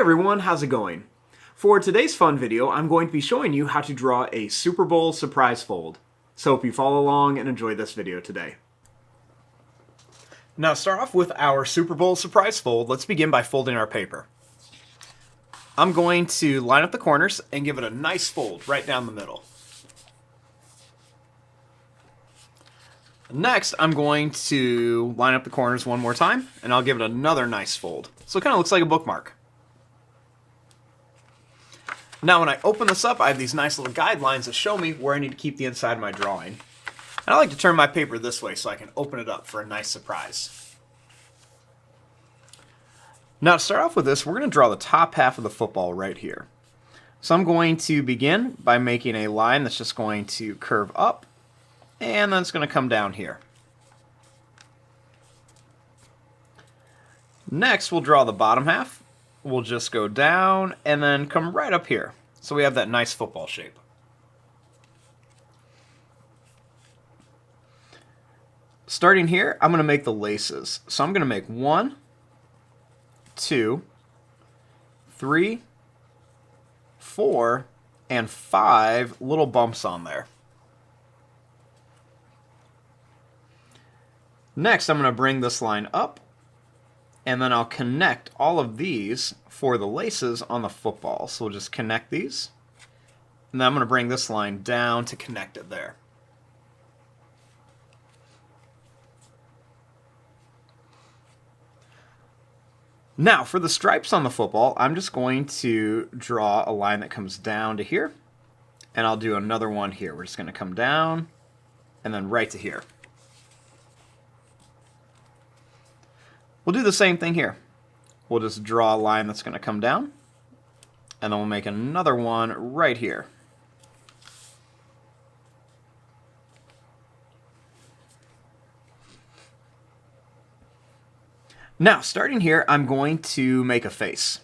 everyone, how's it going? For today's fun video, I'm going to be showing you how to draw a Super Bowl surprise fold. So hope you follow along and enjoy this video today. Now to start off with our Super Bowl surprise fold, let's begin by folding our paper. I'm going to line up the corners and give it a nice fold right down the middle. Next, I'm going to line up the corners one more time, and I'll give it another nice fold. So it kind of looks like a bookmark. Now when I open this up, I have these nice little guidelines that show me where I need to keep the inside of my drawing. And I like to turn my paper this way so I can open it up for a nice surprise. Now to start off with this, we're going to draw the top half of the football right here. So I'm going to begin by making a line that's just going to curve up, and then it's going to come down here. Next, we'll draw the bottom half. We'll just go down and then come right up here. So we have that nice football shape. Starting here, I'm going to make the laces. So I'm going to make 1, 2, 3, 4, and 5 little bumps on there. Next, I'm going to bring this line up, and then I'll connect all of these for the laces on the football. So we'll just connect these, and then I'm going to bring this line down to connect it there. Now, for the stripes on the football, I'm just going to draw a line that comes down to here, and I'll do another one here. We're just going to come down, and then right to here. We'll do the same thing here. We'll just draw a line that's going to come down, and then we'll make another one right here. Now, starting here, I'm going to make a face.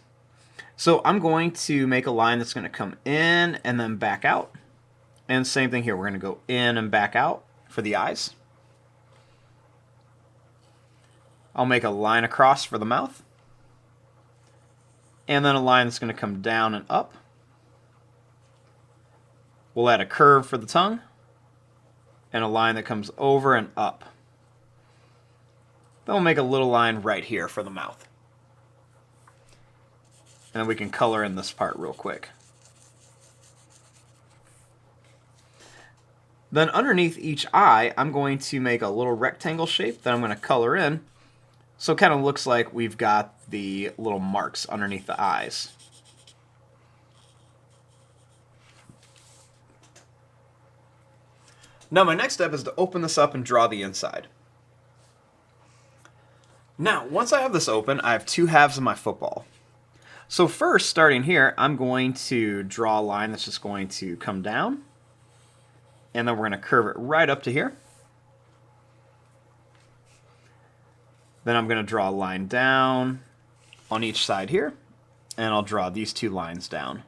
So I'm going to make a line that's going to come in and then back out. And same thing here. We're going to go in and back out for the eyes. I'll make a line across for the mouth, and then a line that's going to come down and up. We'll add a curve for the tongue, and a line that comes over and up. Then we'll make a little line right here for the mouth. And then we can color in this part real quick. Then underneath each eye, I'm going to make a little rectangle shape that I'm going to color in. So it kind of looks like we've got the little marks underneath the eyes. Now my next step is to open this up and draw the inside. Now, once I have this open, I have two halves of my football. So first, starting here, I'm going to draw a line that's just going to come down, and then we're going to curve it right up to here. Then I'm going to draw a line down on each side here, and I'll draw these two lines down.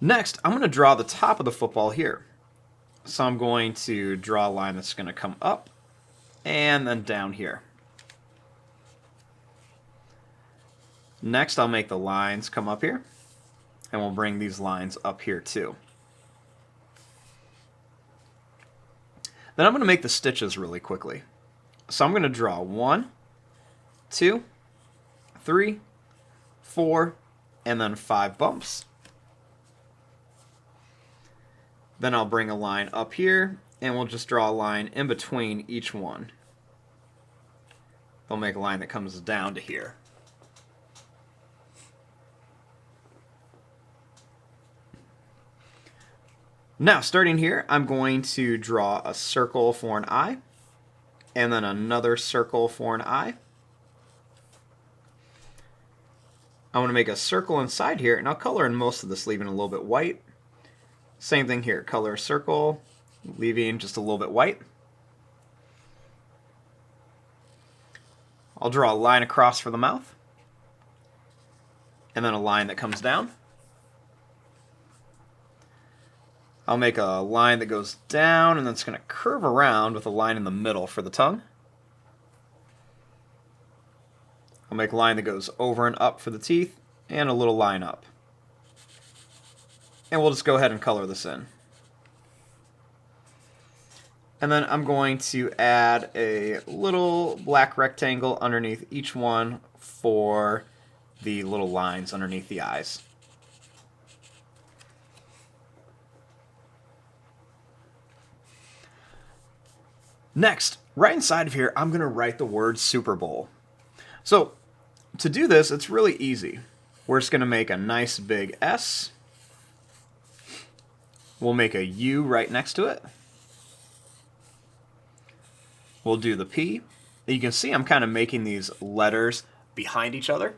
Next, I'm going to draw the top of the football here. So I'm going to draw a line that's going to come up and then down here. Next, I'll make the lines come up here, and we'll bring these lines up here too. Then I'm going to make the stitches really quickly. So I'm going to draw 1, 2, 3, 4, and then 5 bumps. Then I'll bring a line up here, and we'll just draw a line in between each one. I'll make a line that comes down to here. Now, starting here, I'm going to draw a circle for an eye, and then another circle for an eye. I want to make a circle inside here, and I'll color in most of this, leaving a little bit white. Same thing here, color a circle, leaving just a little bit white. I'll draw a line across for the mouth, and then a line that comes down. I'll make a line that goes down, and then it's going to curve around with a line in the middle for the tongue. I'll make a line that goes over and up for the teeth, and a little line up. And we'll just go ahead and color this in. And then I'm going to add a little black rectangle underneath each one for the little lines underneath the eyes. Next, right inside of here, I'm going to write the word Super Bowl. So, to do this, it's really easy. We're just going to make a nice big S. We'll make a U right next to it. We'll do the P. You can see I'm kind of making these letters behind each other.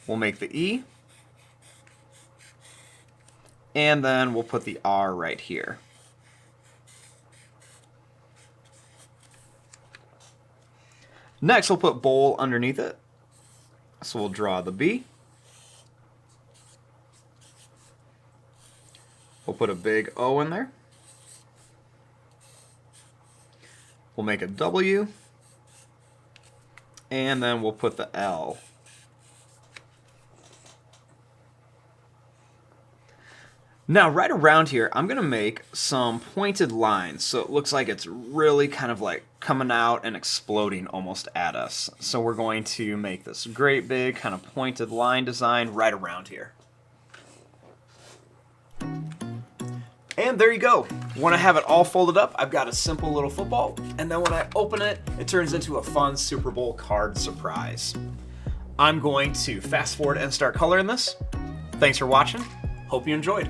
We'll make the E. And then we'll put the R right here. Next, we'll put bowl underneath it. So we'll draw the B. We'll put a big O in there. We'll make a W. And then we'll put the L. Now, right around here, I'm going to make some pointed lines, so it looks like it's really kind of like coming out and exploding almost at us. So we're going to make this great big kind of pointed line design right around here. And there you go. When I have it all folded up, I've got a simple little football, and then when I open it, it turns into a fun Super Bowl card surprise. I'm going to fast forward and start coloring this. Thanks for watching. Hope you enjoyed.